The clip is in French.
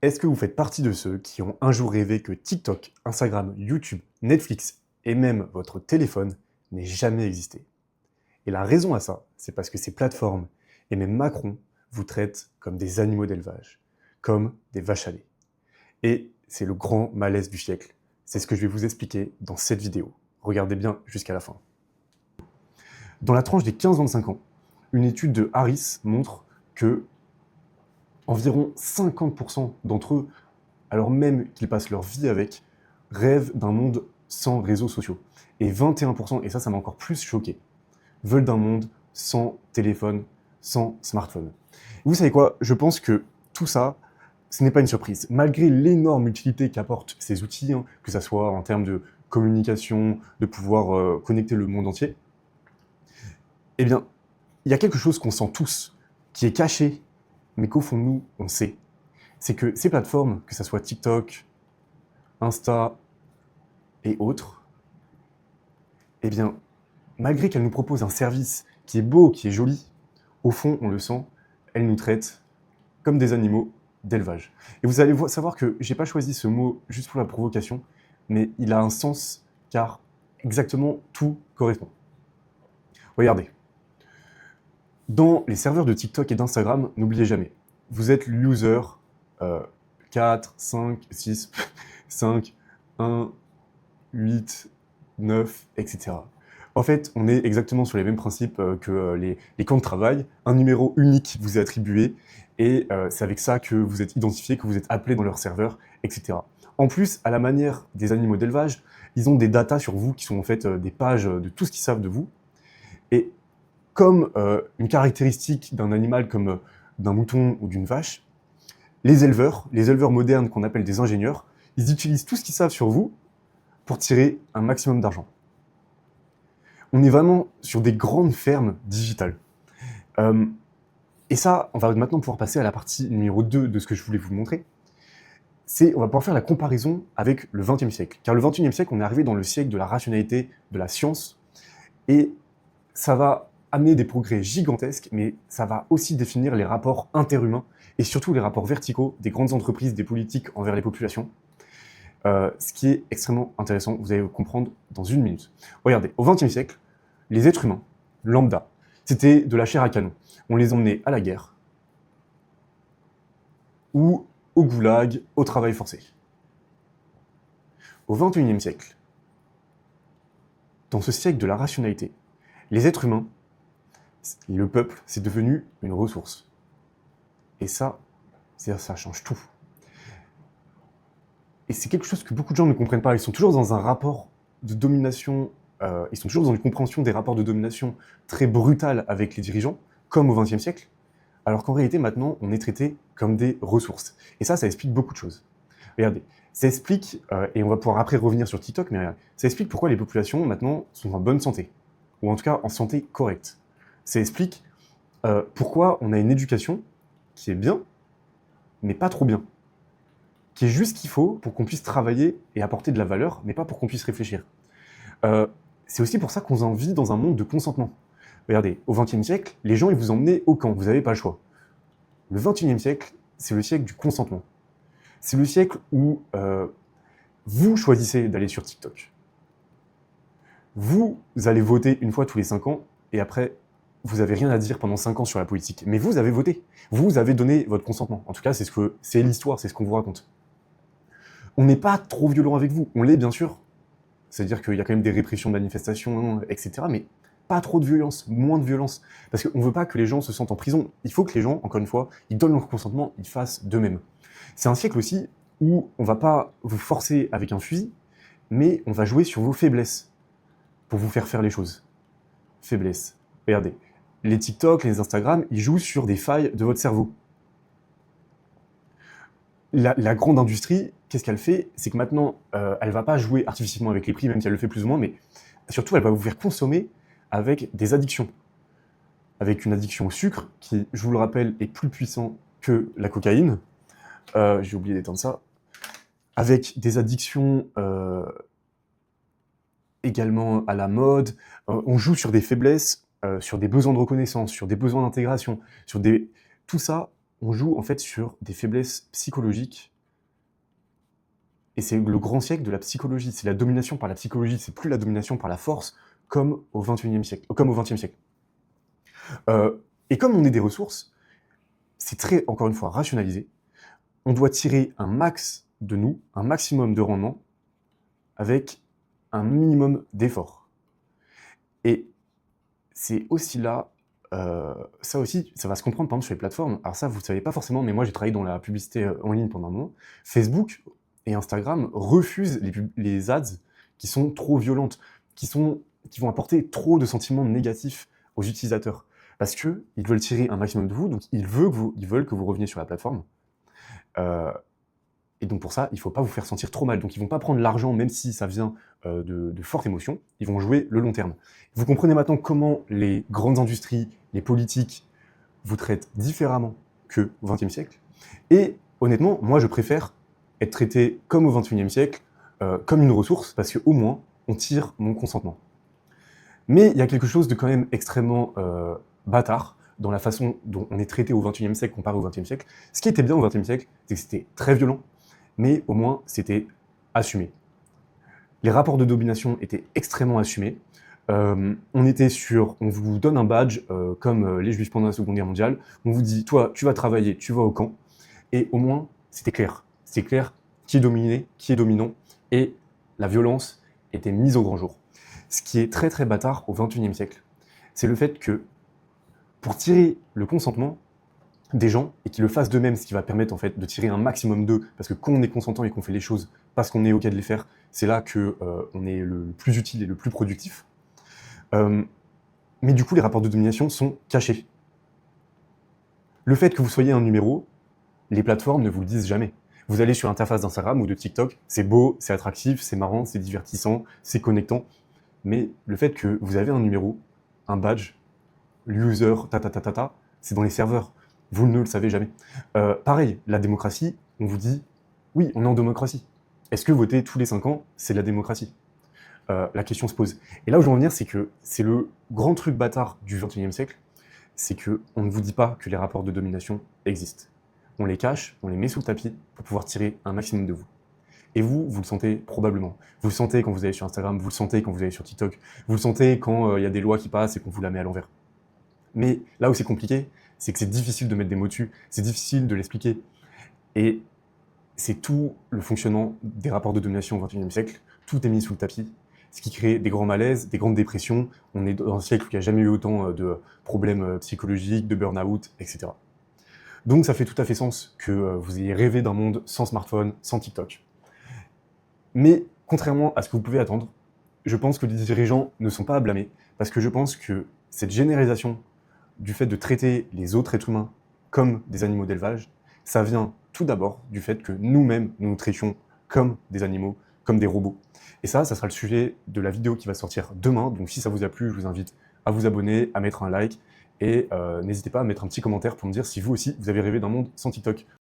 Est-ce que vous faites partie de ceux qui ont un jour rêvé que TikTok, Instagram, YouTube, Netflix et même votre téléphone n'aient jamais existé? Et la raison à ça, c'est parce que ces plateformes et même Macron vous traitent comme des animaux d'élevage, comme des vaches à lait. Et c'est le grand malaise du siècle. C'est ce que je vais vous expliquer dans cette vidéo. Regardez bien jusqu'à la fin. Dans la tranche des 15-25 ans, une étude de Harris montre que environ 50% d'entre eux, alors même qu'ils passent leur vie avec, rêvent d'un monde sans réseaux sociaux. Et 21%, et ça m'a encore plus choqué, veulent d'un monde sans téléphone, sans smartphone. Vous savez quoi? Je pense que tout ça, ce n'est pas une surprise. Malgré l'énorme utilité qu'apportent ces outils, que ce soit en termes de communication, de pouvoir connecter le monde entier, eh bien, il y a quelque chose qu'on sent tous, qui est caché, mais qu'au fond de nous, on sait. C'est que ces plateformes, que ce soit TikTok, Insta et autres, eh bien, malgré qu'elles nous proposent un service qui est beau, qui est joli, au fond, on le sent, elles nous traitent comme des animaux d'élevage. Et vous allez savoir que j'ai pas choisi ce mot juste pour la provocation, mais il a un sens car exactement tout correspond. Regardez. Dans les serveurs de TikTok et d'Instagram, n'oubliez jamais, vous êtes l'user 4, 5, 6, 5, 1, 8, 9, etc. En fait, on est exactement sur les mêmes principes que les camps de travail. Un numéro unique vous est attribué et c'est avec ça que vous êtes identifié, que vous êtes appelé dans leur serveur, etc. En plus, à la manière des animaux d'élevage, ils ont des datas sur vous qui sont en fait des pages de tout ce qu'ils savent de vous. Et comme une caractéristique d'un animal comme d'un mouton ou d'une vache, les éleveurs modernes qu'on appelle des ingénieurs, ils utilisent tout ce qu'ils savent sur vous pour tirer un maximum d'argent. On est vraiment sur des grandes fermes digitales. Et ça, on va maintenant pouvoir passer à la partie numéro 2 de ce que je voulais vous montrer. On va pouvoir faire la comparaison avec le XXe siècle. Car le XXIe siècle, on est arrivé dans le siècle de la rationalité, de la science, et ça va amener des progrès gigantesques, mais ça va aussi définir les rapports interhumains, et surtout les rapports verticaux des grandes entreprises, des politiques envers les populations. Ce qui est extrêmement intéressant, vous allez le comprendre dans une minute. Regardez, au XXe siècle, les êtres humains, lambda, c'était de la chair à canon. On les emmenait à la guerre, ou au goulag, au travail forcé. Au XXIe siècle, dans ce siècle de la rationalité, les êtres humains, le peuple, c'est devenu une ressource. Et ça change tout. Et c'est quelque chose que beaucoup de gens ne comprennent pas. Ils sont toujours dans un rapport de domination, ils sont toujours dans une compréhension des rapports de domination très brutale avec les dirigeants, comme au XXe siècle, alors qu'en réalité, maintenant, on est traité comme des ressources. Et ça explique beaucoup de choses. Regardez, ça explique, et on va pouvoir après revenir sur TikTok, mais ça explique pourquoi les populations, maintenant, sont en bonne santé, ou en tout cas en santé correcte. Ça explique pourquoi on a une éducation qui est bien, mais pas trop bien, qui est juste ce qu'il faut pour qu'on puisse travailler et apporter de la valeur, mais pas pour qu'on puisse réfléchir. C'est aussi pour ça qu'on vit dans un monde de consentement. Regardez, au XXe siècle, les gens ils vous emmenaient au camp, vous n'avez pas le choix. Le XXIe siècle, c'est le siècle du consentement. C'est le siècle où vous choisissez d'aller sur TikTok. Vous allez voter une fois tous les 5 ans, et après, vous n'avez rien à dire pendant 5 ans sur la politique. Mais vous avez voté. Vous avez donné votre consentement. En tout cas, c'est l'histoire, c'est ce qu'on vous raconte. On n'est pas trop violent avec vous. On l'est, bien sûr. C'est-à-dire qu'il y a quand même des répressions de manifestations, etc. Mais pas trop de violence, moins de violence. Parce qu'on ne veut pas que les gens se sentent en prison. Il faut que les gens, encore une fois, ils donnent leur consentement, ils fassent d'eux-mêmes. C'est un siècle aussi où on ne va pas vous forcer avec un fusil, mais on va jouer sur vos faiblesses pour vous faire les choses. Faiblesses. Regardez, les TikTok, les Instagram, ils jouent sur des failles de votre cerveau. La grande industrie, qu'est-ce qu'elle fait? C'est que maintenant, elle ne va pas jouer artificiellement avec les prix, même si elle le fait plus ou moins, mais surtout, elle va vous faire consommer avec des addictions. Avec une addiction au sucre, qui, je vous le rappelle, est plus puissant que la cocaïne. J'ai oublié d'éteindre ça. Avec des addictions également à la mode. On joue sur des faiblesses, sur des besoins de reconnaissance, sur des besoins d'intégration, tout ça, on joue en fait sur des faiblesses psychologiques Et c'est le grand siècle de la psychologie. C'est la domination par la psychologie, c'est plus la domination par la force, comme au XXIe siècle, comme au XXe siècle. Et comme on est des ressources, c'est très, encore une fois, rationalisé. On doit tirer un max de nous, un maximum de rendement, avec un minimum d'effort. Et c'est aussi là, ça aussi, ça va se comprendre, par exemple, sur les plateformes. Alors ça, vous ne savez pas forcément, mais moi, j'ai travaillé dans la publicité en ligne pendant un moment. Facebook et Instagram refusent les ads qui sont trop violentes, qui vont apporter trop de sentiments négatifs aux utilisateurs. Parce qu'ils veulent tirer un maximum de vous, donc ils veulent que vous reveniez sur la plateforme. Et donc pour ça, il ne faut pas vous faire sentir trop mal. Donc ils ne vont pas prendre l'argent, même si ça vient de fortes émotions, ils vont jouer le long terme. Vous comprenez maintenant comment les grandes industries, les politiques, vous traitent différemment qu'au XXe siècle. Et honnêtement, moi je préfère être traité comme au XXIe siècle, comme une ressource, parce qu'au moins, on tire mon consentement. Mais il y a quelque chose de quand même extrêmement bâtard dans la façon dont on est traité au XXIe siècle comparé au XXe siècle. Ce qui était bien au XXe siècle, c'est que c'était très violent, mais au moins c'était assumé. Les rapports de domination étaient extrêmement assumés. On vous donne un badge comme les Juifs pendant la Seconde Guerre mondiale. On vous dit, toi, tu vas travailler, tu vas au camp. Et au moins, c'était clair. C'est clair qui est dominé, qui est dominant. Et la violence était mise au grand jour. Ce qui est très très bâtard au XXIe siècle, c'est le fait que pour tirer le consentement des gens et qu'ils le fassent d'eux-mêmes, ce qui va permettre en fait de tirer un maximum d'eux, parce que quand on est consentant et qu'on fait les choses parce qu'on est OK de les faire, c'est là qu'on est le plus utile et le plus productif. Mais du coup, les rapports de domination sont cachés. Le fait que vous soyez un numéro, les plateformes ne vous le disent jamais. Vous allez sur l'interface d'Instagram ou de TikTok, c'est beau, c'est attractif, c'est marrant, c'est divertissant, c'est connectant, mais le fait que vous avez un numéro, un badge, l'user, c'est dans les serveurs. Vous ne le savez jamais. Pareil, la démocratie, on vous dit, oui, on est en démocratie. Est-ce que voter tous les 5 ans, c'est la démocratie ? La question se pose. Et là où je veux en venir, c'est que c'est le grand truc bâtard du XXIe siècle, c'est qu'on ne vous dit pas que les rapports de domination existent. On les cache, on les met sous le tapis pour pouvoir tirer un maximum de vous. Et vous le sentez probablement. Vous le sentez quand vous allez sur Instagram, vous le sentez quand vous allez sur TikTok, vous le sentez quand il y a des lois qui passent et qu'on vous la met à l'envers. Mais là où c'est compliqué, c'est que c'est difficile de mettre des mots dessus, c'est difficile de l'expliquer. Et c'est tout le fonctionnement des rapports de domination au XXIe siècle, tout est mis sous le tapis, ce qui crée des grands malaises, des grandes dépressions. On est dans un siècle où il n'y a jamais eu autant de problèmes psychologiques, de burn-out, etc. Donc ça fait tout à fait sens que vous ayez rêvé d'un monde sans smartphone, sans TikTok. Mais contrairement à ce que vous pouvez attendre, je pense que les dirigeants ne sont pas à blâmer, parce que je pense que cette généralisation du fait de traiter les autres êtres humains comme des animaux d'élevage, ça vient tout d'abord du fait que nous-mêmes, nous nous traitions comme des animaux, comme des robots. Et ça sera le sujet de la vidéo qui va sortir demain. Donc si ça vous a plu, je vous invite à vous abonner, à mettre un like, et n'hésitez pas à mettre un petit commentaire pour me dire si vous aussi, vous avez rêvé d'un monde sans TikTok.